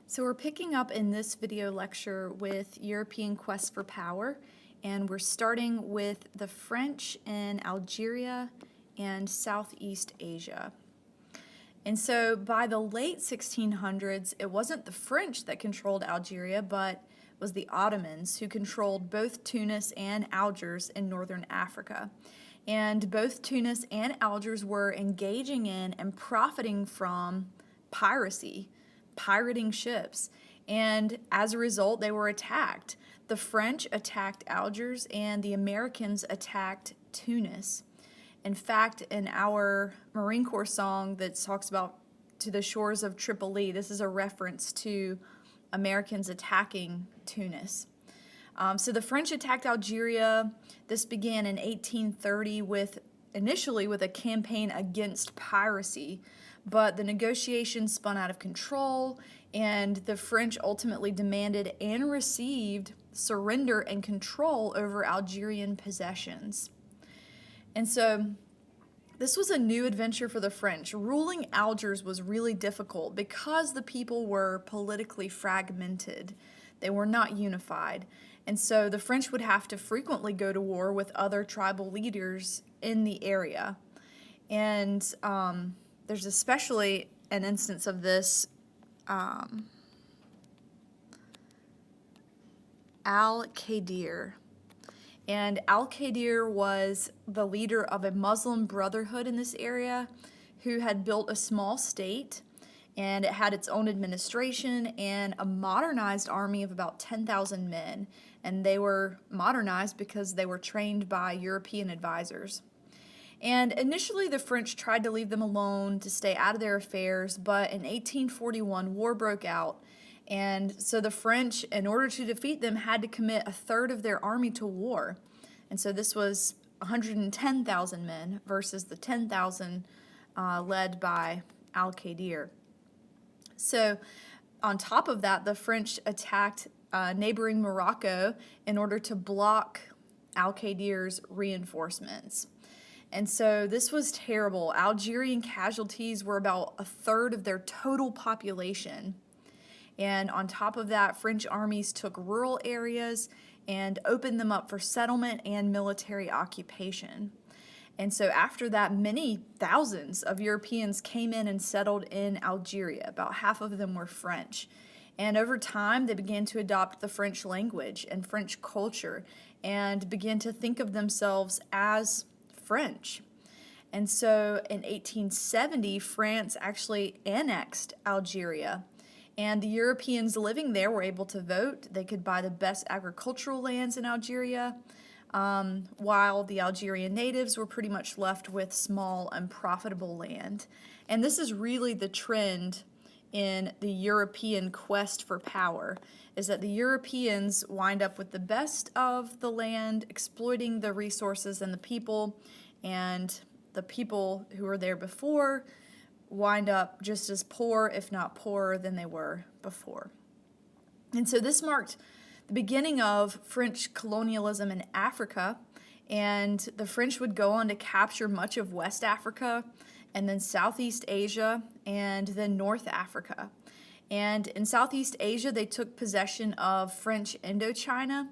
So we're picking up in this video lecture with European quest for power, and we're starting with the French in Algeria and Southeast Asia. And so by the late 1600s, it wasn't the French that controlled Algeria, but it was the Ottomans who controlled both Tunis and Algiers in northern Africa. And both Tunis and Algiers were engaging in and profiting from piracy, pirating ships. And as a result, they were attacked. The French attacked Algiers and the Americans attacked Tunis. In fact, in our Marine Corps song that talks about "To the Shores of Tripoli," this is a reference to Americans attacking Tunis. So the French attacked Algeria. This began in 1830 initially with a campaign against piracy, but the negotiations spun out of control, and the French ultimately demanded and received surrender and control over Algerian possessions. And so this was a new adventure for the French. Ruling Algiers was really difficult because the people were politically fragmented. They were not unified. And so the French would have to frequently go to war with other tribal leaders in the area. And there's especially an instance of this. Al-Qadir. And Al-Qadir was the leader of a Muslim brotherhood in this area who had built a small state, and it had its own administration and a modernized army of about 10,000 men. And they were modernized because they were trained by European advisors. And initially the French tried to leave them alone to stay out of their affairs, but in 1841 war broke out. And so the French, in order to defeat them, had to commit a third of their army to war. And so this was 110,000 men versus the 10,000 led by Al-Qadir. So on top of that, the French attacked neighboring Morocco in order to block Al-Qadir's reinforcements. And so this was terrible. Algerian casualties were about a third of their total population. And on top of that, French armies took rural areas and opened them up for settlement and military occupation. And so after that, many thousands of Europeans came in and settled in Algeria. About half of them were French. And over time, they began to adopt the French language and French culture and began to think of themselves as French. And so in 1870, France actually annexed Algeria. And the Europeans living there were able to vote. They could buy the best agricultural lands in Algeria, while the Algerian natives were pretty much left with small, unprofitable land. And this is really the trend in the European quest for power, is that the Europeans wind up with the best of the land, exploiting the resources and the people who were there before wind up just as poor, if not poorer, than they were before. And so this marked the beginning of French colonialism in Africa, and the French would go on to capture much of West Africa, and then Southeast Asia, and then North Africa. And in Southeast Asia, they took possession of French Indochina,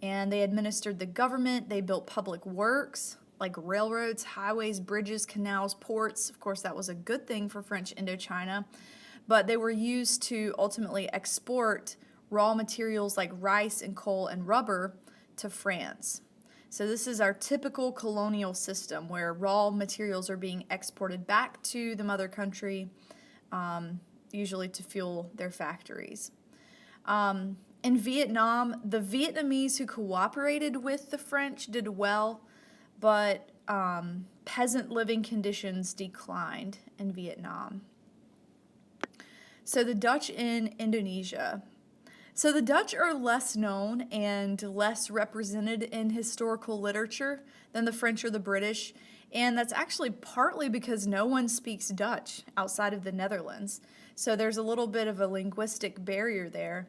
and they administered the government. They built public works like railroads, highways, bridges, canals, ports. Of course, that was a good thing for French Indochina, but they were used to ultimately export raw materials like rice and coal and rubber to France. So this is our typical colonial system where raw materials are being exported back to the mother country, usually to fuel their factories. In Vietnam, the Vietnamese who cooperated with the French did well, but peasant living conditions declined in Vietnam. So the Dutch in Indonesia. So the Dutch are less known and less represented in historical literature than the French or the British, and that's actually partly because no one speaks Dutch outside of the Netherlands. So there's a little bit of a linguistic barrier there.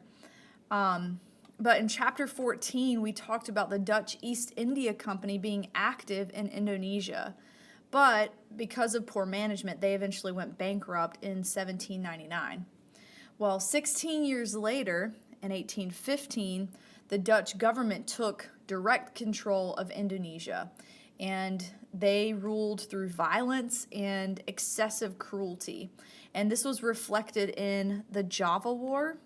But in chapter 14, we talked about the Dutch East India Company being active in Indonesia. But because of poor management, they eventually went bankrupt in 1799. Well, 16 years later, in 1815, the Dutch government took direct control of Indonesia, and they ruled through violence and excessive cruelty. And this was reflected in the Java War.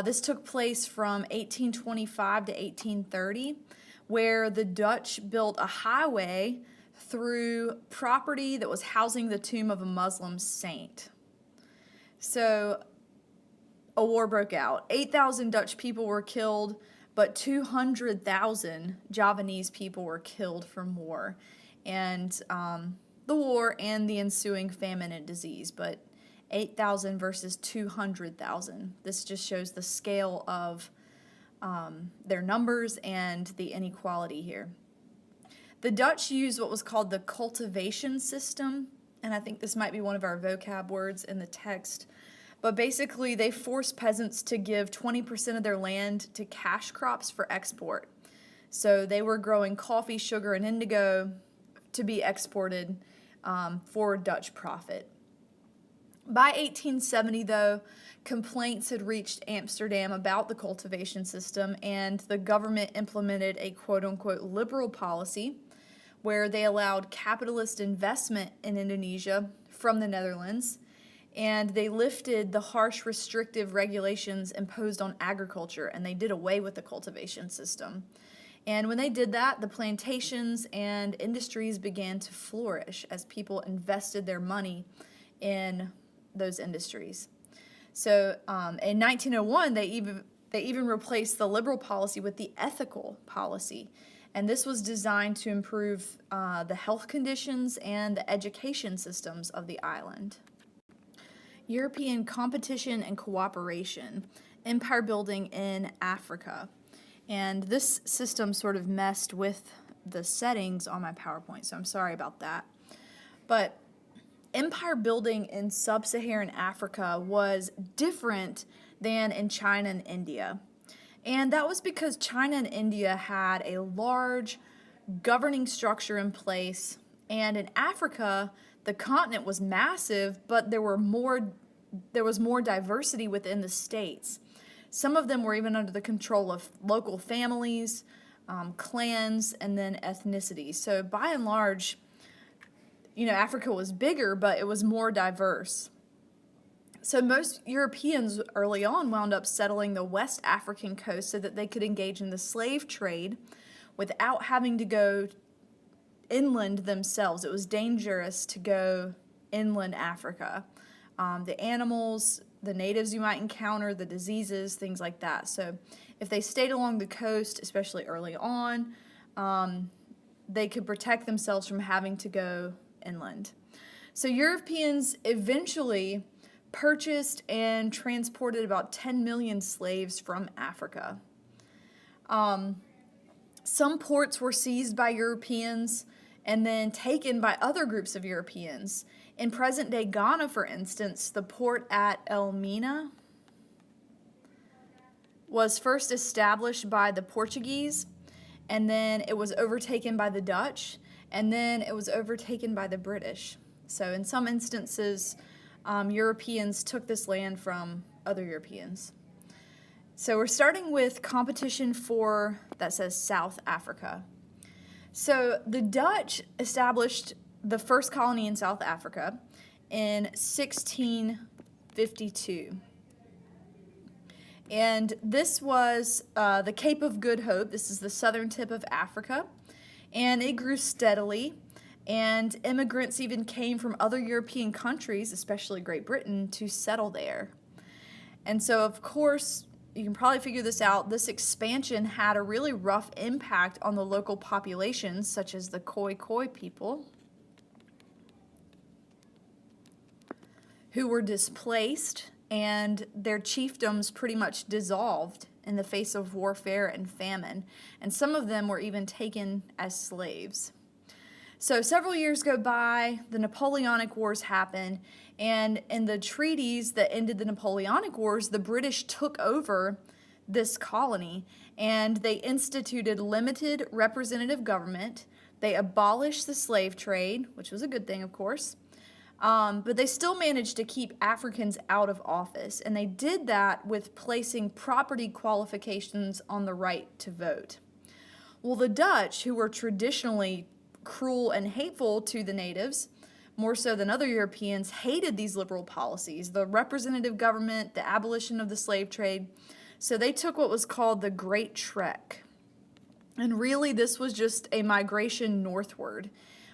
This took place from 1825 to 1830, where the Dutch built a highway through property that was housing the tomb of a Muslim saint. So a war broke out. 8,000 Dutch people were killed, but 200,000 Javanese people were killed from war. And the war and the ensuing famine and disease, but 8,000 versus 200,000. This just shows the scale of their numbers and the inequality here. The Dutch used what was called the cultivation system, and I think this might be one of our vocab words in the text. But basically, they forced peasants to give 20% of their land to cash crops for export. So they were growing coffee, sugar, and indigo to be exported for Dutch profit. By 1870, though, complaints had reached Amsterdam about the cultivation system, and the government implemented a quote-unquote liberal policy where they allowed capitalist investment in Indonesia from the Netherlands, and they lifted the harsh restrictive regulations imposed on agriculture, and they did away with the cultivation system. And when they did that, the plantations and industries began to flourish as people invested their money in those industries. So in 1901, they even replaced the liberal policy with the ethical policy. And this was designed to improve the health conditions and the education systems of the island. European competition and cooperation, empire building in Africa. And this system sort of messed with the settings on my PowerPoint, so I'm sorry about that. But empire building in sub-Saharan Africa was different than in China and India. And that was because China and India had a large governing structure in place, and in Africa, the continent was massive, but there was more diversity within the states. Some of them were even under the control of local families, clans, and then ethnicities. So by and large, Africa was bigger, but it was more diverse. So most Europeans early on wound up settling the West African coast so that they could engage in the slave trade without having to go inland themselves. It was dangerous to go inland Africa. The animals, the natives you might encounter, the diseases, things like that. So if they stayed along the coast, especially early on, they could protect themselves from having to go inland. So Europeans eventually purchased and transported about 10 million slaves from Africa. Some ports were seized by Europeans and then taken by other groups of Europeans. In present-day Ghana, for instance, the port at Elmina was first established by the Portuguese, and then it was overtaken by the Dutch, and then it was overtaken by the British. So in some instances, Europeans took this land from other Europeans. So we're starting with competition for, that says South Africa. So the Dutch established the first colony in South Africa in 1652. And this was the Cape of Good Hope. This is the southern tip of Africa. And it grew steadily. And immigrants even came from other European countries, especially Great Britain, to settle there. And so, of course, you can probably figure this out. This expansion had a really rough impact on the local populations, such as the Khoi people, who were displaced, and their chiefdoms pretty much dissolved in the face of warfare and famine. And some of them were even taken as slaves. So several years go by, the Napoleonic Wars happen, and in the treaties that ended the Napoleonic Wars, the British took over this colony, and they instituted limited representative government. They abolished the slave trade, which was a good thing, of course. But they still managed to keep Africans out of office, and they did that with placing property qualifications on the right to vote. Well, the Dutch, who were traditionally cruel and hateful to the natives, more so than other Europeans, hated these liberal policies, the representative government, the abolition of the slave trade. So they took what was called the Great Trek. And really, this was just a migration northward,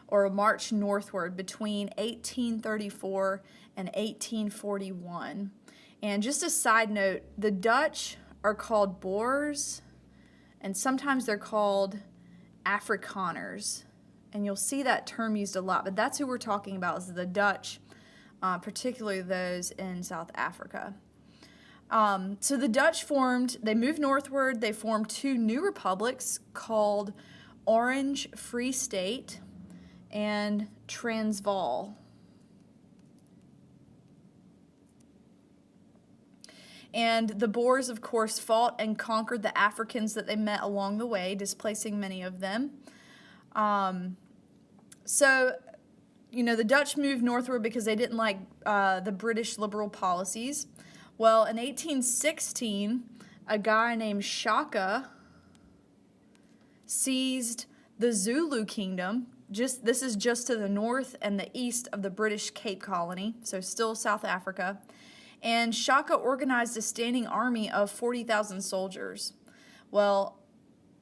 or a march northward between 1834 and 1841. And just a side note, the Dutch are called Boers, and sometimes they're called Afrikaners. And you'll see that term used a lot, but that's who we're talking about, is the Dutch, particularly those in South Africa. So the Dutch they moved northward, they formed two new republics called Orange Free State and Transvaal. And the Boers, of course, fought and conquered the Africans that they met along the way, displacing many of them. So, the Dutch moved northward because they didn't like the British liberal policies. Well, in 1816, a guy named Shaka seized the Zulu kingdom. This is just to the north and the east of the British Cape Colony, so still South Africa. And Shaka organized a standing army of 40,000 soldiers. Well,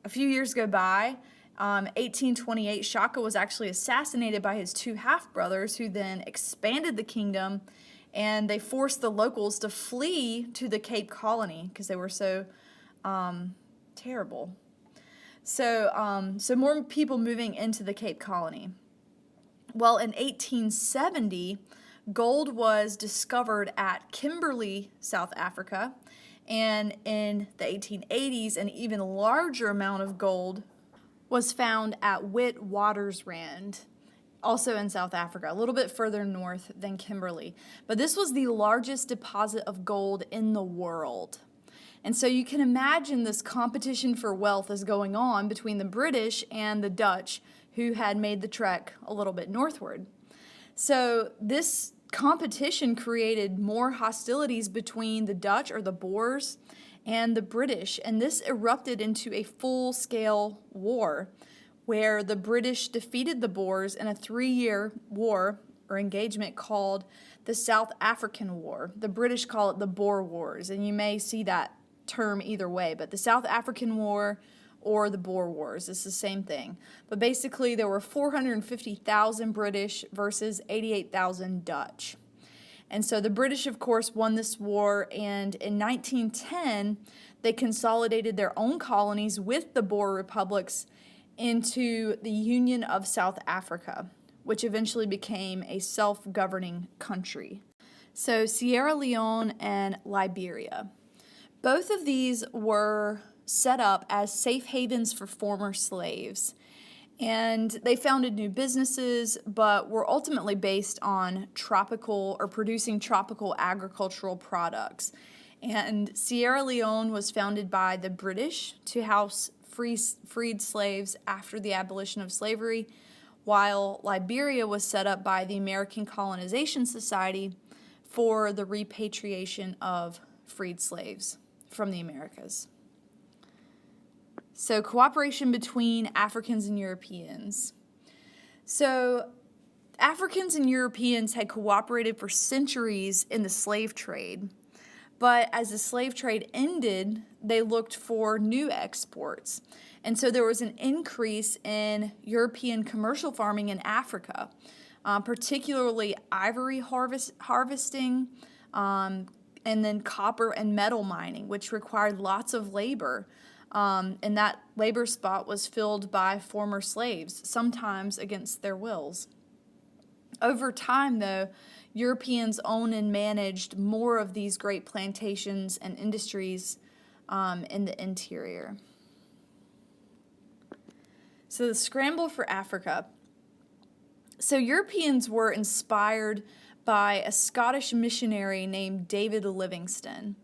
a few years go by. 1828, Shaka was actually assassinated by his two half-brothers, who then expanded the kingdom, and they forced the locals to flee to the Cape Colony because they were so terrible. So more people moving into the Cape Colony. Well, in 1870, gold was discovered at Kimberley, South Africa, and in the 1880s, an even larger amount of gold was found at Witwatersrand, also in South Africa, a little bit further north than Kimberley. But this was the largest deposit of gold in the world. And so you can imagine this competition for wealth is going on between the British and the Dutch, who had made the trek a little bit northward. So this competition created more hostilities between the Dutch, or the Boers, and the British, and this erupted into a full-scale war where the British defeated the Boers in a 3-year war or engagement called the South African War. The British call it the Boer Wars, and you may see that term either way, but the South African War or the Boer Wars, it's the same thing. But basically there were 450,000 British versus 88,000 Dutch. And so the British, of course, won this war, and in 1910, they consolidated their own colonies with the Boer republics into the Union of South Africa, which eventually became a self-governing country. So Sierra Leone and Liberia. Both of these were set up as safe havens for former slaves. And they founded new businesses, but were ultimately based on producing tropical agricultural products. And Sierra Leone was founded by the British to house freed slaves after the abolition of slavery, while Liberia was set up by the American Colonization Society for the repatriation of freed slaves from the Americas. So cooperation between Africans and Europeans. So Africans and Europeans had cooperated for centuries in the slave trade, but as the slave trade ended, they looked for new exports. And so there was an increase in European commercial farming in Africa, particularly ivory harvesting, and then copper and metal mining, which required lots of labor. And that labor spot was filled by former slaves, sometimes against their wills. Over time, though, Europeans owned and managed more of these great plantations and industries in the interior. So the scramble for Africa. So Europeans were inspired by a Scottish missionary named David Livingstone.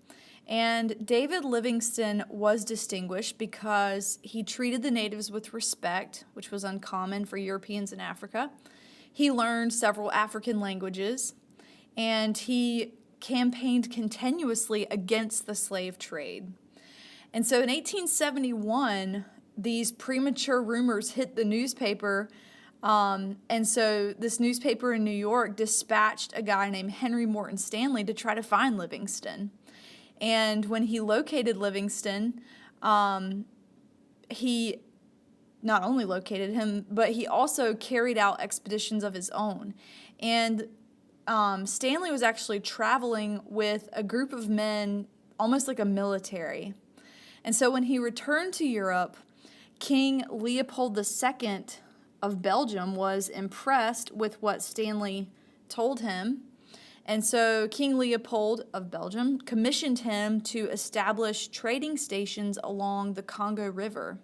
And David Livingstone was distinguished because he treated the natives with respect, which was uncommon for Europeans in Africa. He learned several African languages, and he campaigned continuously against the slave trade. And so in 1871, these premature rumors hit the newspaper. And so this newspaper in New York dispatched a guy named Henry Morton Stanley to try to find Livingston. And when he located Livingston, he not only located him, but he also carried out expeditions of his own. And Stanley was actually traveling with a group of men, almost like a military. And so when he returned to Europe, King Leopold II of Belgium was impressed with what Stanley told him. And so King Leopold of Belgium commissioned him to establish trading stations along the Congo River.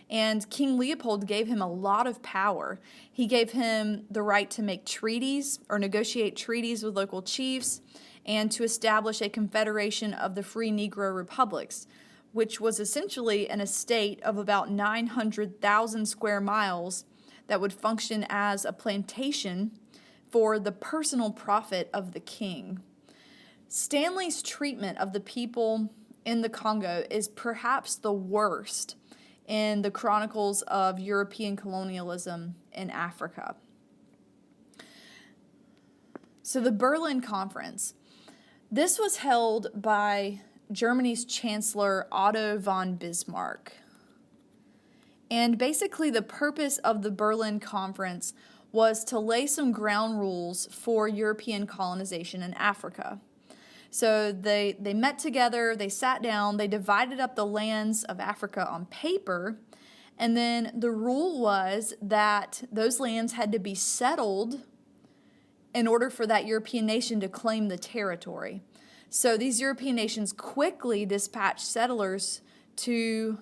And King Leopold gave him a lot of power. He gave him the right to make treaties or negotiate treaties with local chiefs and to establish a confederation of the free Negro republics, which was essentially an estate of about 900,000 square miles that would function as a plantation for the personal profit of the king. Stanley's treatment of the people in the Congo is perhaps the worst in the chronicles of European colonialism in Africa. So the Berlin Conference. This was held by Germany's Chancellor Otto von Bismarck. And basically the purpose of the Berlin Conference was to lay some ground rules for European colonization in Africa. So they met together, they sat down, they divided up the lands of Africa on paper, and then the rule was that those lands had to be settled in order for that European nation to claim the territory. So these European nations quickly dispatched settlers to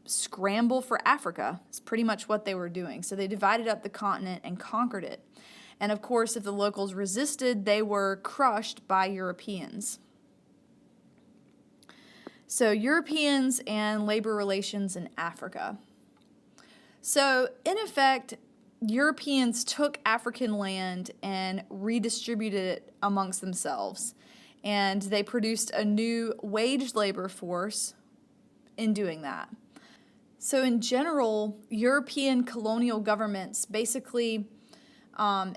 scramble for Africa. It's pretty much what they were doing. So they divided up the continent and conquered it. And of course, if the locals resisted, they were crushed by Europeans. So Europeans and labor relations in Africa. So in effect, Europeans took African land and redistributed it amongst themselves. And they produced a new wage labor force in doing that. So in general, European colonial governments basically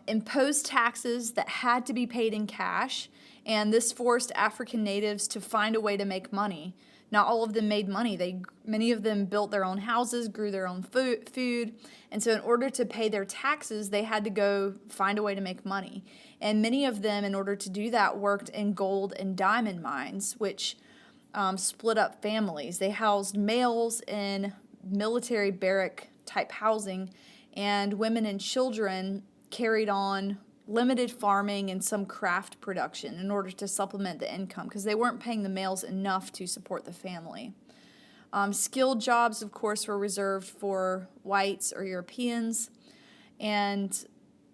imposed taxes that had to be paid in cash, and this forced African natives to find a way to make money. Not all of them made money. Many of them built their own houses, grew their own food, and so in order to pay their taxes, they had to go find a way to make money. And many of them, in order to do that, worked in gold and diamond mines, which split up families. They housed males in military barrack type housing, and women and children carried on limited farming and some craft production in order to supplement the income because they weren't paying the males enough to support the family. Skilled jobs, of course, were reserved for whites or Europeans, and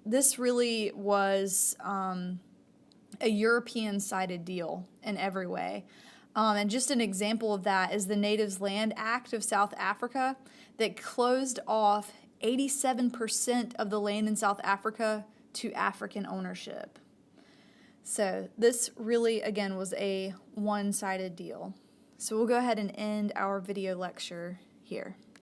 this really was a European-sided deal in every way. And just an example of that is the Natives Land Act of South Africa that closed off 87% of the land in South Africa to African ownership. So this really, again, was a one-sided deal. So we'll go ahead and end our video lecture here.